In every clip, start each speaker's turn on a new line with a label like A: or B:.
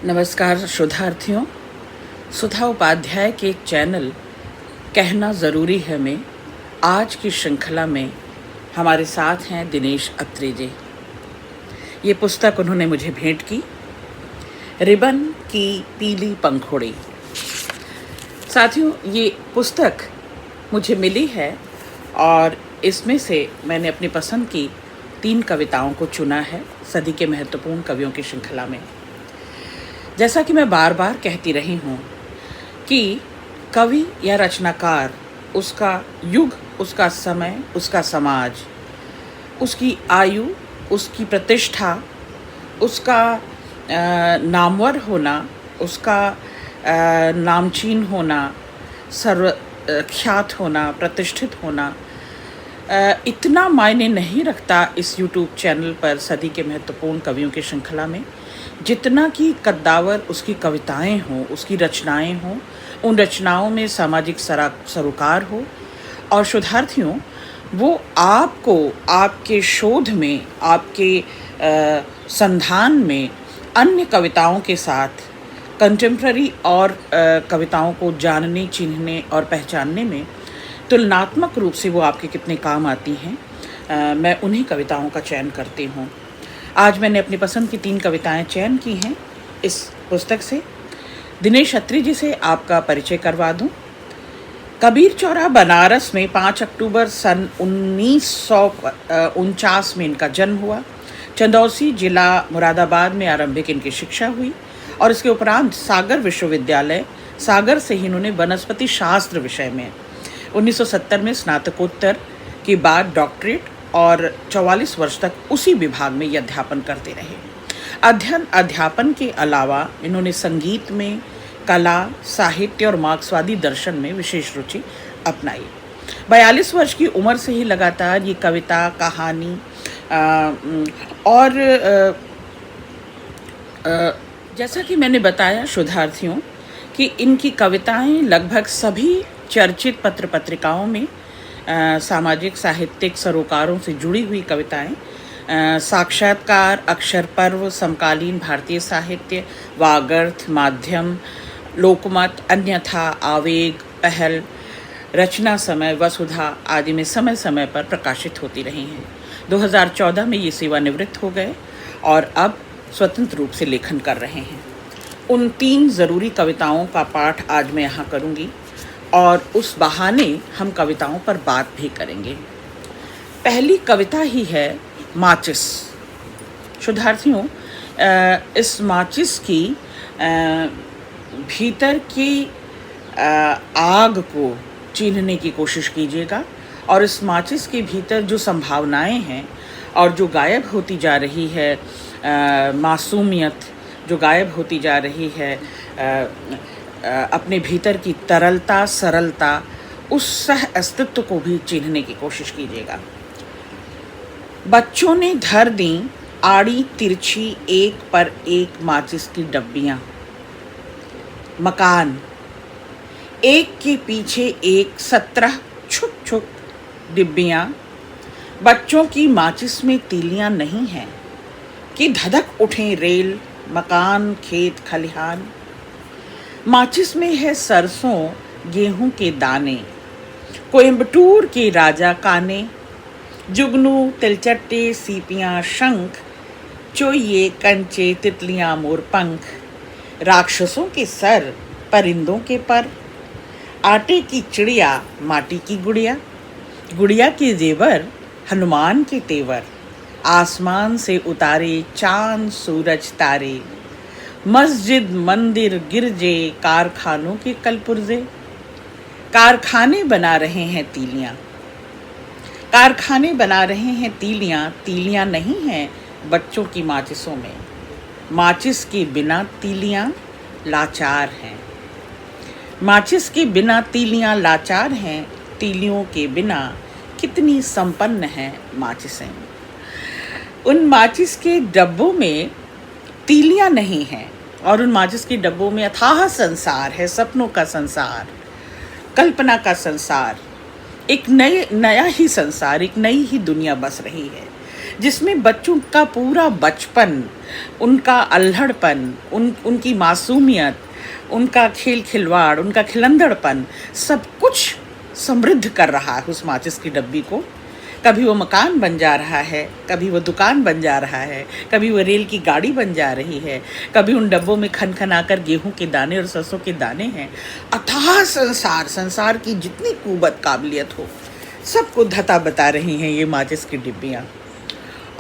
A: नमस्कार शोधार्थियों। सुधा उपाध्याय के चैनल कहना ज़रूरी है में आज की श्रृंखला में हमारे साथ हैं दिनेश अत्री जी। ये पुस्तक उन्होंने मुझे भेंट की, रिबन की पीली पंखुड़ी। साथियों, ये पुस्तक मुझे मिली है और इसमें से मैंने अपनी पसंद की 3 कविताओं को चुना है सदी के महत्वपूर्ण कवियों की श्रृंखला में। जैसा कि मैं बार बार कहती रही हूँ कि कवि या रचनाकार, उसका युग, उसका समय, उसका समाज, उसकी आयु, उसकी प्रतिष्ठा, उसका नामवर होना, उसका नामचीन होना, सर्वख्यात होना, प्रतिष्ठित होना इतना मायने नहीं रखता इस YouTube चैनल पर सदी के महत्वपूर्ण कवियों की श्रृंखला में, जितना कि कद्दावर उसकी कविताएं हों, उसकी रचनाएं हों, उन रचनाओं में सामाजिक सरोकार हो। और शोधार्थियों, वो आपको आपके शोध में, आपके संधान में अन्य कविताओं के साथ कंटेम्प्ररी और कविताओं को जानने, चिन्हने और पहचानने में तुलनात्मक रूप से वो आपके कितने काम आती हैं, मैं उन्हीं कविताओं का चयन करती हूँ। आज मैंने अपनी पसंद की 3 कविताएं चयन की हैं इस पुस्तक से। दिनेश अत्री जी से आपका परिचय करवा दूं। कबीर चौरा बनारस में 5 अक्टूबर सन 1949 में इनका जन्म हुआ। चंदौसी जिला मुरादाबाद में आरंभिक इनकी शिक्षा हुई और इसके उपरांत सागर विश्वविद्यालय सागर से ही इन्होंने वनस्पति शास्त्र विषय में 1970 में स्नातकोत्तर के बाद डॉक्टरेट और 44 वर्ष तक उसी विभाग में ये अध्यापन करते रहे। अध्यापन के अलावा इन्होंने संगीत में, कला, साहित्य और मार्क्सवादी दर्शन में विशेष रुचि अपनाई। 42 वर्ष की उम्र से ही लगातार ये कविता, कहानी और जैसा कि मैंने बताया शोधार्थियों कि इनकी कविताएं लगभग सभी चर्चित पत्र पत्रिकाओं में सामाजिक साहित्यिक सरोकारों से जुड़ी हुई कविताएं, साक्षात्कार, अक्षर पर्व, समकालीन भारतीय साहित्य, वागर्थ, माध्यम, लोकमत, अन्यथा, आवेग, पहल, रचना समय, वसुधा आदि में समय समय पर प्रकाशित होती रही हैं। 2014 में ये सेवानिवृत्त हो गए और अब स्वतंत्र रूप से लेखन कर रहे हैं। उन 3 ज़रूरी कविताओं का पाठ आज मैं यहाँ करूँगी और उस बहाने हम कविताओं पर बात भी करेंगे। पहली कविता ही है माचिस। शोधार्थियों, इस माचिस की भीतर की आग को चिन्हने की कोशिश कीजिएगा और इस माचिस के भीतर जो संभावनाएं हैं और जो गायब होती जा रही है, मासूमियत जो गायब होती जा रही है, अपने भीतर की तरलता, सरलता, उस सह अस्तित्व को भी चिन्हने की कोशिश कीजिएगा। बच्चों ने धर दी आड़ी तिरछी एक पर एक माचिस की डब्बियां, मकान एक के पीछे एक 17 छुप छुप डिब्बियां। बच्चों की माचिस में तीलियां नहीं हैं कि धधक उठें रेल, मकान, खेत, खलिहान। माचिस में है सरसों, गेहूं के दाने, कोयम्बटूर के राजा काने, जुगनू, तिलचट्टे, सीपियां, शंख, चोइये, कंचे, तितलियां, मोरपंख, राक्षसों के सर, परिंदों के पर, आटे की चिड़िया, माटी की गुड़िया, गुड़िया के जेवर, हनुमान के तेवर, आसमान से उतारे चांद, सूरज, तारे, मस्जिद, मंदिर, गिरजे, कारखानों के कलपुर्जे। कारखाने बना रहे हैं तीलियां, कारखाने बना रहे हैं तीलियां, तीलियां नहीं हैं बच्चों की माचिसों में। माचिस के बिना तीलियां लाचार हैं, माचिस के बिना तीलियां लाचार हैं, तीलियों के बिना कितनी संपन्न हैं माचिसें। उन माचिस के डब्बों में तीलियां नहीं हैं और उन माचिस के डब्बों में अथाह संसार है, सपनों का संसार, कल्पना का संसार, एक नया ही संसार, एक नई ही दुनिया बस रही है। जिसमें बच्चों का पूरा बचपन, उनका अल्हड़पन, उनकी मासूमियत, उनका खेल खिलवाड़, उनका खिलंदड़पन सब कुछ समृद्ध कर रहा है उस माचिस की डब्बी को। कभी वो मकान बन जा रहा है, कभी वो दुकान बन जा रहा है, कभी वो रेल की गाड़ी बन जा रही है, कभी उन डब्बों में खन खन आकर गेहूं के दाने और सरसों के दाने हैं। अथाह संसार की जितनी कुवत काबिलियत हो सबको धता बता रही हैं ये माचिस की डिब्बियाँ।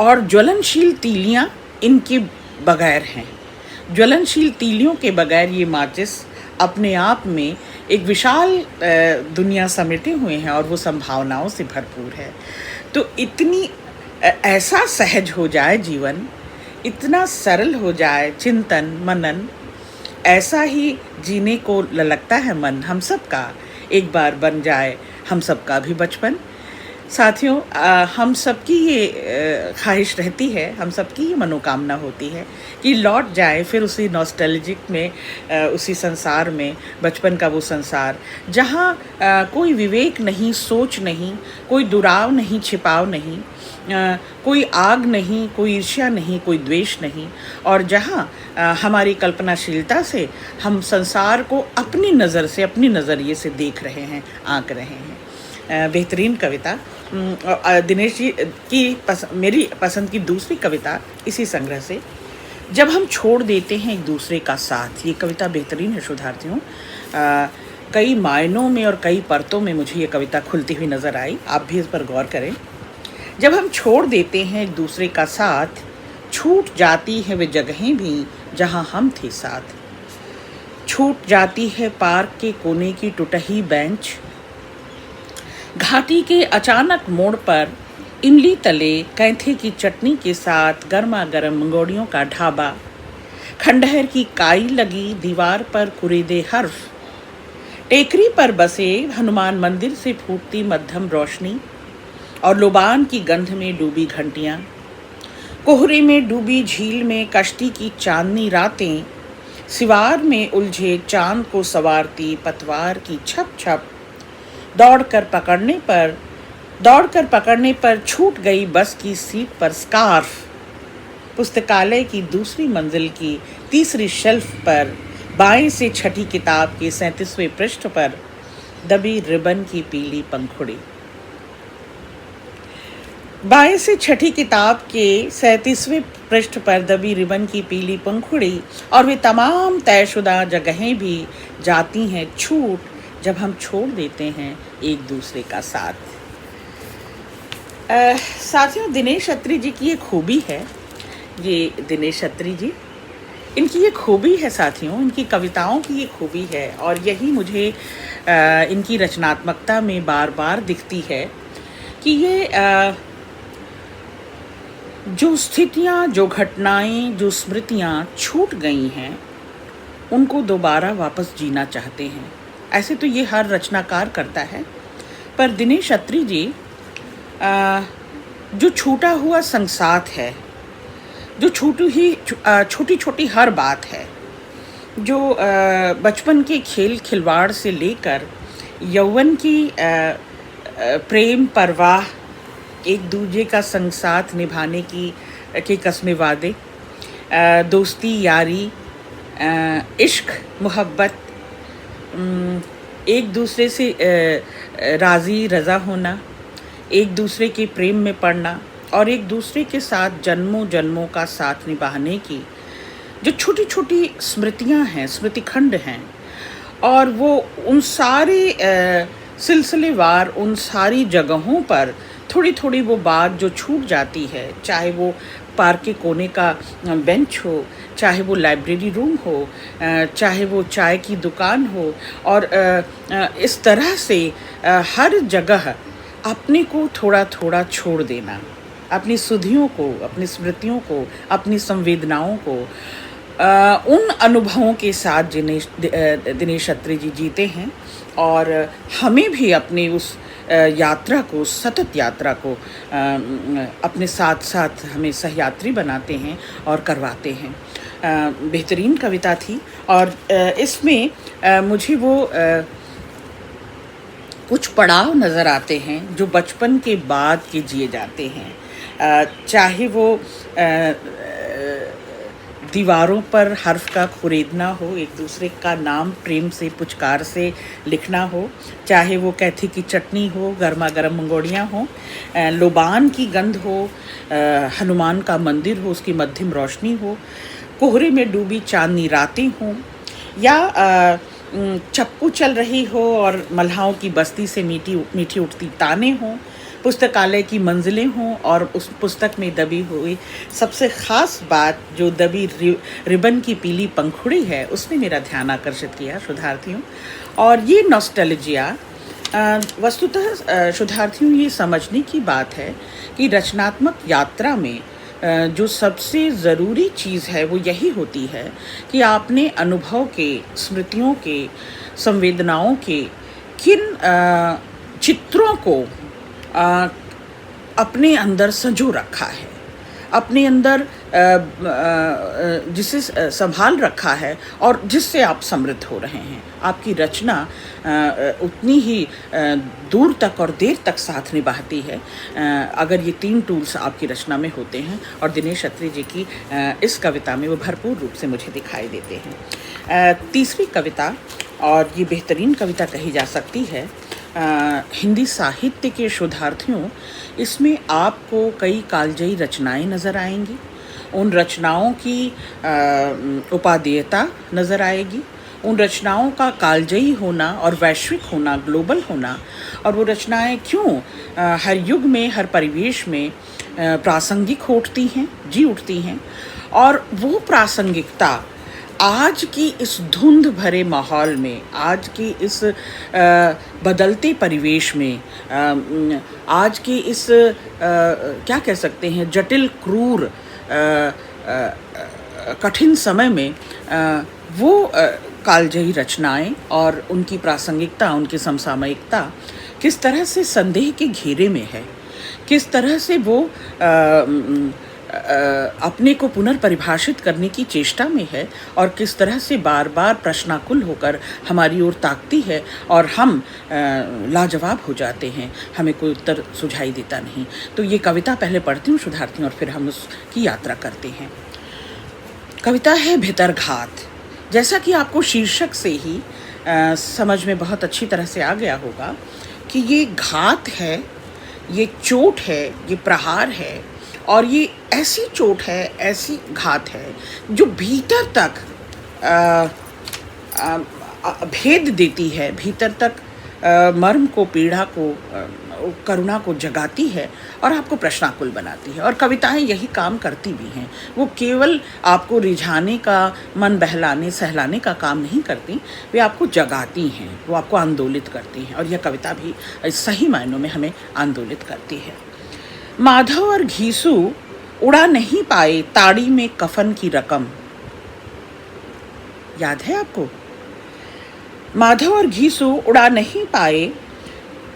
A: और ज्वलनशील तीलियाँ इनके बगैर हैं। ज्वलनशील तीलियों के बगैर ये माचिस अपने आप में एक विशाल दुनिया समेटे हुए हैं और वो संभावनाओं से भरपूर है। तो इतनी ऐसा सहज हो जाए जीवन, इतना सरल हो जाए चिंतन मनन, ऐसा ही जीने को ललकता है मन हम सब का। एक बार बन जाए हम सब का भी बचपन। साथियों, हम सबकी ये ख्वाहिश रहती है, हम सबकी ये मनोकामना होती है कि लौट जाए फिर उसी नॉस्टैल्जिक में, उसी संसार में, बचपन का वो संसार जहाँ कोई विवेक नहीं, सोच नहीं, कोई दुराव नहीं, छिपाव नहीं, कोई आग नहीं, कोई ईर्ष्या नहीं, कोई द्वेष नहीं, और जहाँ हमारी कल्पनाशीलता से हम संसार को अपनी नज़र से, अपनी नज़रिए से देख रहे हैं, आंक रहे हैं। बेहतरीन कविता दिनेश जी की मेरी पसंद की दूसरी कविता इसी संग्रह से, जब हम छोड़ देते हैं एक दूसरे का साथ। ये कविता बेहतरीन है शोधार्थियों। कई मायनों में और कई परतों में मुझे ये कविता खुलती हुई नज़र आई। आप भी इस पर गौर करें। जब हम छोड़ देते हैं एक दूसरे का साथ, छूट जाती है वे जगहें भी जहाँ हम थे साथ। छूट जाती है पार्क के कोने की टूटही बेंच, घाटी के अचानक मोड़ पर इमली तले कैंथे की चटनी के साथ गर्मा गर्म मंगोड़ियों का ढाबा, खंडहर की काई लगी दीवार पर कुरीदे हर्फ, टेकरी पर बसे हनुमान मंदिर से फूटती मध्यम रोशनी और लोबान की गंध में डूबी घंटियां, कोहरे में डूबी झील में कश्ती की चांदनी रातें, सिवार में उलझे चांद को सवारती पतवार की छप छप, दौड़कर पकड़ने पर छूट गई बस की सीट पर स्कार्फ, पुस्तकालय की दूसरी मंजिल की तीसरी शेल्फ पर बाएं से छठी किताब के 37वें पृष्ठ पर दबी रिबन की पीली पंखुड़ी। बाएं से छठी किताब के 37वें पृष्ठ पर दबी रिबन की पीली पंखुड़ी, और वे तमाम तयशुदा जगहें भी जाती हैं छूट जब हम छोड़ देते हैं एक दूसरे का साथ। साथियों, दिनेश अत्री जी की ये खूबी है, ये दिनेश अत्री जी, इनकी ये खूबी है साथियों, इनकी कविताओं की ये खूबी है, और यही मुझे इनकी रचनात्मकता में बार बार दिखती है कि ये जो स्थितियाँ, जो घटनाएं, जो स्मृतियाँ छूट गई हैं उनको दोबारा वापस जीना चाहते हैं। ऐसे तो ये हर रचनाकार करता है, पर दिनेश अत्री जी जो छूटा हुआ संसार है, जो छोटी छोटी हर बात है, जो बचपन के खेल खिलवाड़ से लेकर यौवन की प्रेम परवाह, एक दूजे का संग साथ निभाने की कस्में वादे, दोस्ती यारी, इश्क मोहब्बत, एक दूसरे से राज़ी रज़ा होना, एक दूसरे के प्रेम में पड़ना, और एक दूसरे के साथ जन्मों जन्मों का साथ निभाने की जो छोटी छोटी स्मृतियां हैं, स्मृतिखंड हैं, और वो उन सारे सिलसिलेवार, उन सारी जगहों पर थोड़ी थोड़ी वो बात जो छूट जाती है, चाहे वो पार्क के कोने का बेंच हो, चाहे वो लाइब्रेरी रूम हो, चाहे वो चाय की दुकान हो, और इस तरह से हर जगह अपने को थोड़ा थोड़ा छोड़ देना, अपनी सुधियों को, अपनी स्मृतियों को, अपनी संवेदनाओं को, उन अनुभवों के साथ दिनेश अत्री जी जीते हैं, और हमें भी अपनी उस यात्रा को, सतत यात्रा को अपने साथ साथ हमें सहयात्री बनाते हैं और करवाते हैं। बेहतरीन कविता थी, और इसमें मुझे वो कुछ पड़ाव नज़र आते हैं जो बचपन के बाद के जिए जाते हैं। चाहे वो दीवारों पर हर्फ का खुरेदना हो, एक दूसरे का नाम प्रेम से पुचकार से लिखना हो, चाहे वो कैथी की चटनी हो, गर्मा गर्म मंगोड़ियाँ हो, लोबान की गंध हो, हनुमान का मंदिर हो, उसकी मध्यम रोशनी हो, कोहरे में डूबी चांदनी रातें हों, या चप्पू चल रही हो और मल्हाओं की बस्ती से मीठी उठती ताने हों, पुस्तकालय की मंजिलें हों और उस पुस्तक में दबी हुई सबसे ख़ास बात जो दबी रिबन की पीली पंखुड़ी है, उसने मेरा ध्यान आकर्षित किया शोधार्थियों। और ये नॉस्टैल्जिया वस्तुतः शोधार्थियों ये समझने की बात है कि रचनात्मक यात्रा में जो सबसे ज़रूरी चीज़ है वो यही होती है कि आपने अनुभव के, स्मृतियों के, संवेदनाओं के किन चित्रों को अपने अंदर संजो रखा है, अपने अंदर जिसे संभाल रखा है और जिससे आप समृद्ध हो रहे हैं। आपकी रचना उतनी ही दूर तक और देर तक साथ निभाती है अगर ये 3 टूल्स आपकी रचना में होते हैं, और दिनेश अत्री जी की इस कविता में वो भरपूर रूप से मुझे दिखाई देते हैं। तीसरी कविता, और ये बेहतरीन कविता कही जा सकती है हिंदी साहित्य के शोधार्थियों, इसमें आपको कई कालजयी रचनाएं नज़र आएंगी। उन रचनाओं की उपादेयता नज़र आएगी, उन रचनाओं का कालजयी होना और वैश्विक होना, ग्लोबल होना, और वो रचनाएं क्यों हर युग में, हर परिवेश में प्रासंगिक जी उठती हैं, और वो प्रासंगिकता आज की इस धुंध भरे माहौल में, आज की इस बदलते परिवेश में, आज के इस क्या कह सकते हैं, जटिल, क्रूर, कठिन समय में वो कालजयी रचनाएं और उनकी प्रासंगिकता, उनकी समसामयिकता किस तरह से संदेह के घेरे में है, किस तरह से वो अपने को पुनर्परिभाषित करने की चेष्टा में है, और किस तरह से बार बार प्रश्नाकुल होकर हमारी ओर ताकती है और हम लाजवाब हो जाते हैं, हमें कोई उत्तर सुझाई देता नहीं। तो ये कविता पहले पढ़ती हूँ शोधार्थी, और फिर हम उसकी यात्रा करते हैं। कविता है भितरघात। जैसा कि आपको शीर्षक से ही समझ में बहुत अच्छी तरह से आ गया होगा कि ये घात है, ये चोट है, ये प्रहार है, और ये ऐसी चोट है, ऐसी घात है जो भीतर तक भेद देती है, भीतर तक मर्म को, पीड़ा को, करुणा को जगाती है और आपको प्रश्नाकुल बनाती है। और कविताएं यही काम करती भी हैं, वो केवल आपको रिझाने का, मन बहलाने सहलाने का काम नहीं करती, वे आपको जगाती हैं, वो आपको आंदोलित करती हैं, और यह कविता भी सही मायनों में हमें आंदोलित करती है। माधव और घीसू उड़ा नहीं पाए ताड़ी में कफन की रकम। याद है आपको? माधव और घीसू उड़ा नहीं पाए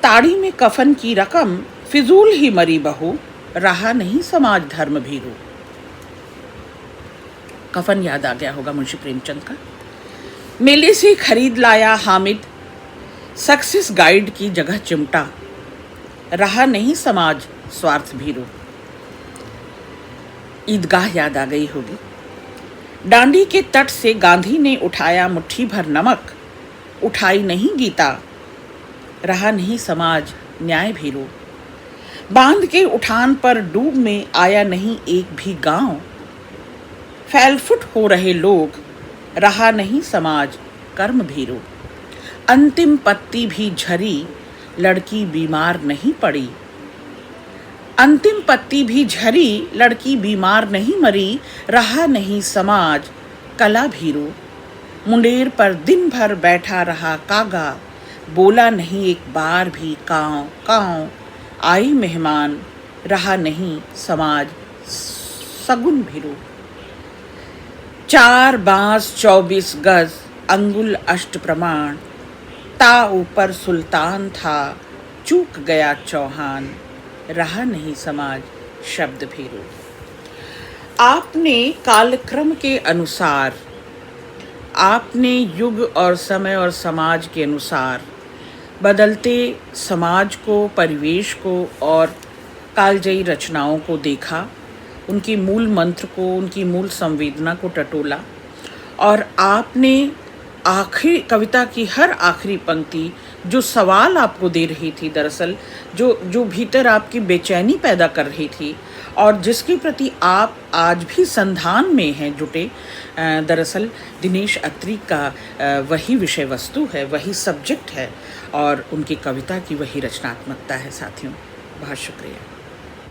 A: ताड़ी में कफन की रकम, फिजूल ही मरी बहू, रहा नहीं समाज धर्म भीरू। कफन याद आ गया होगा मुंशी प्रेमचंद का। मेले से खरीद लाया हामिद, सक्सेस गाइड की जगह चिमटा, रहा नहीं समाज स्वार्थ भीरू। ईदगाह याद आ गई होगी। डांडी के तट से गांधी ने उठाया मुट्ठी भर नमक, उठाई नहीं गीता, रहा नहीं समाज न्याय भीरू। बांध के उठान पर डूब में आया नहीं एक भी गांव, फैलफुट हो रहे लोग, रहा नहीं समाज कर्म भीरू। अंतिम पत्ती भी झरी, लड़की बीमार नहीं पड़ी, अंतिम पत्ती भी झरी, लड़की बीमार नहीं मरी, रहा नहीं समाज कला भीरू। मुंडेर पर दिन भर बैठा रहा कागा, बोला नहीं एक बार भी कांव कांव, आई मेहमान, रहा नहीं समाज सगुन भीरू। 4 बांस 24 गज, अंगुल अष्ट प्रमाण, ता ऊपर सुल्तान था, चूक गया चौहान, रहा नहीं समाज शब्द भीरू। आपने कालक्रम के अनुसार, आपने युग और समय और समाज के अनुसार बदलते समाज को, परिवेश को और कालजयी रचनाओं को देखा, उनकी मूल मंत्र को, उनकी मूल संवेदना को टटोला, और आपने आखिरी कविता की हर आखिरी पंक्ति जो सवाल आपको दे रही थी, दरअसल जो भीतर आपकी बेचैनी पैदा कर रही थी और जिसके प्रति आप आज भी संधान में हैं जुटे, दरअसल दिनेश अत्री का वही विषय वस्तु है, वही सब्जेक्ट है और उनकी कविता की वही रचनात्मकता है। साथियों, बहुत शुक्रिया।